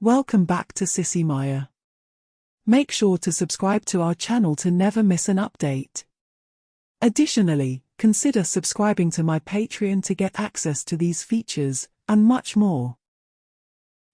Welcome back to Sissy Maya. Make sure to subscribe to our channel to never miss an update. Additionally, consider subscribing to my Patreon to get access to these features, and much more.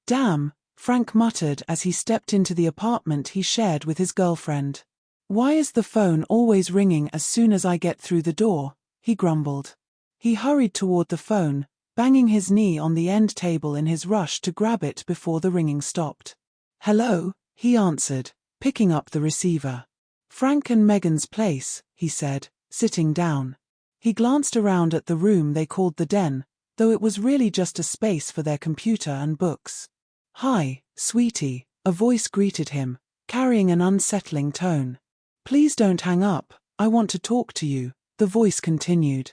Damn, Frank muttered as he stepped into the apartment he shared with his girlfriend. Why is the phone always ringing as soon as I get through the door? He grumbled. He hurried toward the phone, banging his knee on the end table in his rush to grab it before the ringing stopped. Hello, he answered, picking up the receiver. Frank and Megan's place, he said, sitting down. He glanced around at the room they called the den, though it was really just a space for their computer and books. Hi, sweetie, a voice greeted him, carrying an unsettling tone. Please don't hang up, I want to talk to you, the voice continued.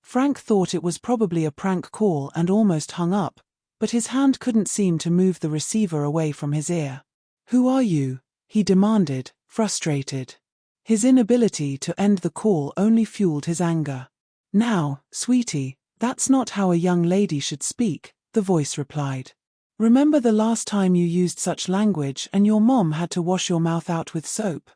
Frank thought it was probably a prank call and almost hung up, but his hand couldn't seem to move the receiver away from his ear. Who are you? He demanded, frustrated. His inability to end the call only fueled his anger. Now, sweetie, that's not how a young lady should speak, the voice replied. Remember the last time you used such language and your mom had to wash your mouth out with soap?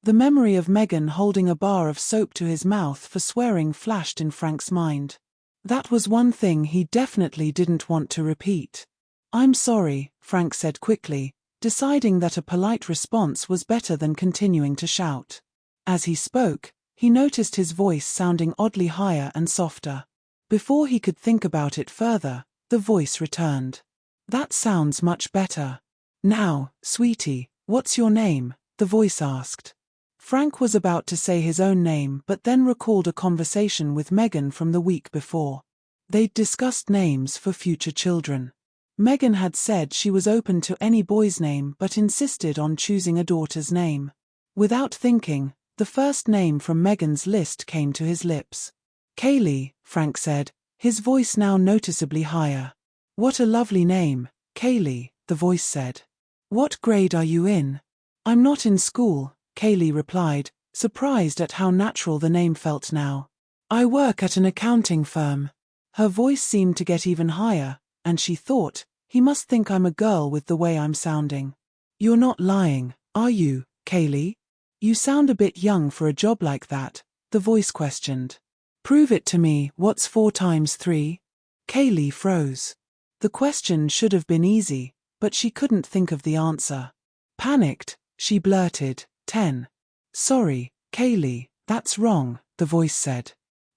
The memory of Megan holding a bar of soap to his mouth for swearing flashed in Frank's mind. That was one thing he definitely didn't want to repeat. I'm sorry, Frank said quickly, deciding that a polite response was better than continuing to shout. As he spoke, he noticed his voice sounding oddly higher and softer. Before he could think about it further, the voice returned. That sounds much better. Now, sweetie, what's your name? The voice asked. Frank was about to say his own name but then recalled a conversation with Megan from the week before. They'd discussed names for future children. Megan had said she was open to any boy's name but insisted on choosing a daughter's name. Without thinking, the first name from Megan's list came to his lips. Kaylee, Frank said, his voice now noticeably higher. What a lovely name, Kaylee, the voice said. What grade are you in? I'm not in school, Kaylee replied, surprised at how natural the name felt now. I work at an accounting firm. Her voice seemed to get even higher, and she thought, he must think I'm a girl with the way I'm sounding. You're not lying, are you, Kaylee? You sound a bit young for a job like that, the voice questioned. Prove it to me, what's 4 times 3? Kaylee froze. The question should have been easy, but she couldn't think of the answer. Panicked, she blurted, 10. Sorry, Kaylee, that's wrong, the voice said.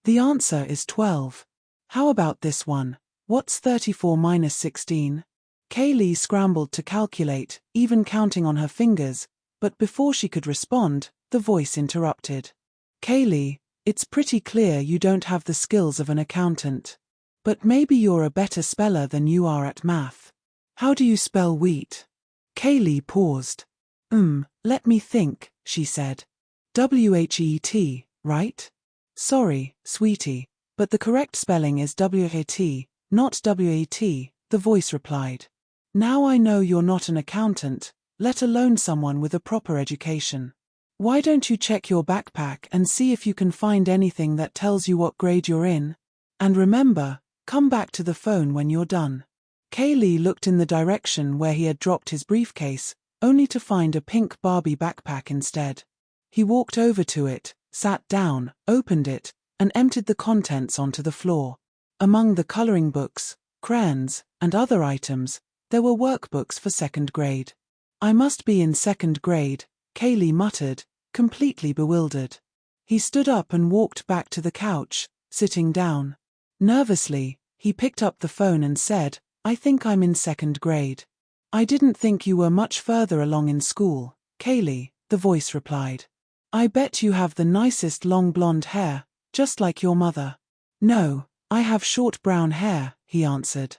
The answer is 12. How about this one? What's 34 minus 16? Kaylee scrambled to calculate, even counting on her fingers, but before she could respond, the voice interrupted. Kaylee, it's pretty clear you don't have the skills of an accountant. But maybe you're a better speller than you are at math. How do you spell wheat? Kaylee paused. Let me think, she said. W-H-E-T, right? Sorry, sweetie, but the correct spelling is W-H-E-T, not W-A-T, the voice replied. Now I know you're not an accountant, let alone someone with a proper education. Why don't you check your backpack and see if you can find anything that tells you what grade you're in? And remember, come back to the phone when you're done. Kaylee looked in the direction where he had dropped his briefcase, only to find a pink Barbie backpack instead. He walked over to it, sat down, opened it, and emptied the contents onto the floor. Among the coloring books, crayons, and other items, there were workbooks for 2nd grade. I must be in 2nd grade, Kaylee muttered, completely bewildered. He stood up and walked back to the couch, sitting down. Nervously, he picked up the phone and said, I think I'm in 2nd grade. I didn't think you were much further along in school, Kaylee, the voice replied. I bet you have the nicest long blonde hair, just like your mother. No, I have short brown hair, he answered.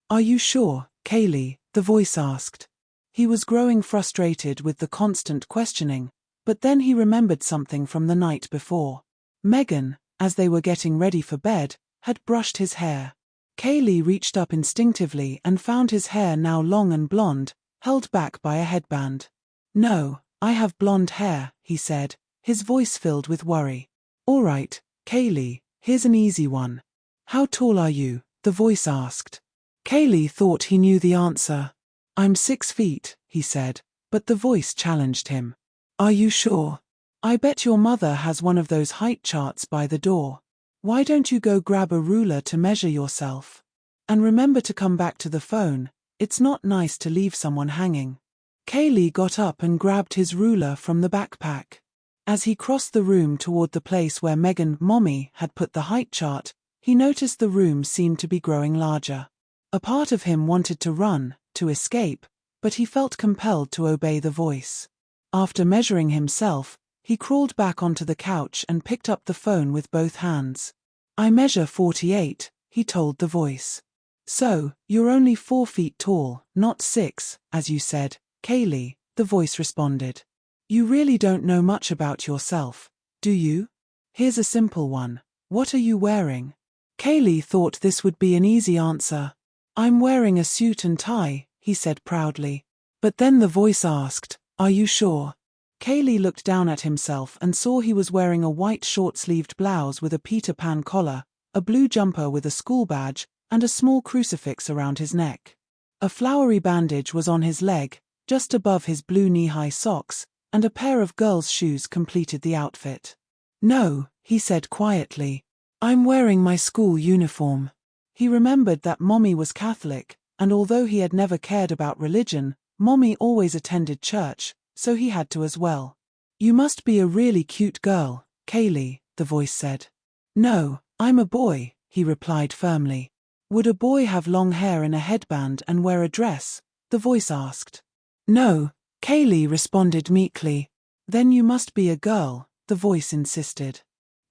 Are you sure, Kaylee, the voice asked. He was growing frustrated with the constant questioning, but then he remembered something from the night before. Megan, as they were getting ready for bed, had brushed his hair. Kaylee reached up instinctively and found his hair now long and blonde, held back by a headband. No, I have blonde hair, he said, his voice filled with worry. All right, Kaylee, here's an easy one. How tall are you? The voice asked. Kaylee thought he knew the answer. I'm 6 feet, he said, but the voice challenged him. Are you sure? I bet your mother has one of those height charts by the door. Why don't you go grab a ruler to measure yourself? And remember to come back to the phone, it's not nice to leave someone hanging. Kaylee got up and grabbed his ruler from the backpack. As he crossed the room toward the place where Megan, Mommy, had put the height chart, he noticed the room seemed to be growing larger. A part of him wanted to run, to escape, but he felt compelled to obey the voice. After measuring himself, he crawled back onto the couch and picked up the phone with both hands. I measure 48, he told the voice. So, you're only 4 feet tall, not 6, as you said, Kaylee, the voice responded. You really don't know much about yourself, do you? Here's a simple one. What are you wearing? Kaylee thought this would be an easy answer. I'm wearing a suit and tie, he said proudly. But then the voice asked, are you sure? Kaylee looked down at himself and saw he was wearing a white short-sleeved blouse with a Peter Pan collar, a blue jumper with a school badge, and a small crucifix around his neck. A flowery bandage was on his leg, just above his blue knee-high socks, and a pair of girls' shoes completed the outfit. No, he said quietly. I'm wearing my school uniform. He remembered that Mommy was Catholic, and although he had never cared about religion, Mommy always attended church, so he had to as well. You must be a really cute girl, Kaylee, the voice said. No, I'm a boy, he replied firmly. Would a boy have long hair in a headband and wear a dress? The voice asked. No, Kaylee responded meekly. Then you must be a girl, the voice insisted.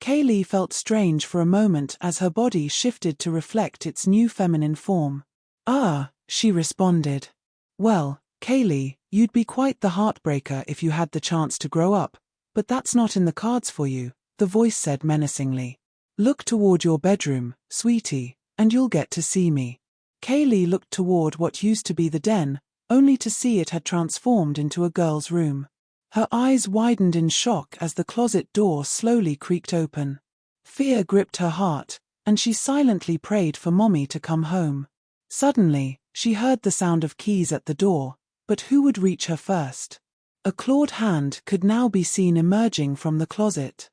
Kaylee felt strange for a moment as her body shifted to reflect its new feminine form. Ah, she responded. Well, Kaylee, you'd be quite the heartbreaker if you had the chance to grow up, but that's not in the cards for you, the voice said menacingly. Look toward your bedroom, sweetie, and you'll get to see me. Kaylee looked toward what used to be the den, only to see it had transformed into a girl's room. Her eyes widened in shock as the closet door slowly creaked open. Fear gripped her heart, and she silently prayed for Mommy to come home. Suddenly, she heard the sound of keys at the door, but who would reach her first? A clawed hand could now be seen emerging from the closet.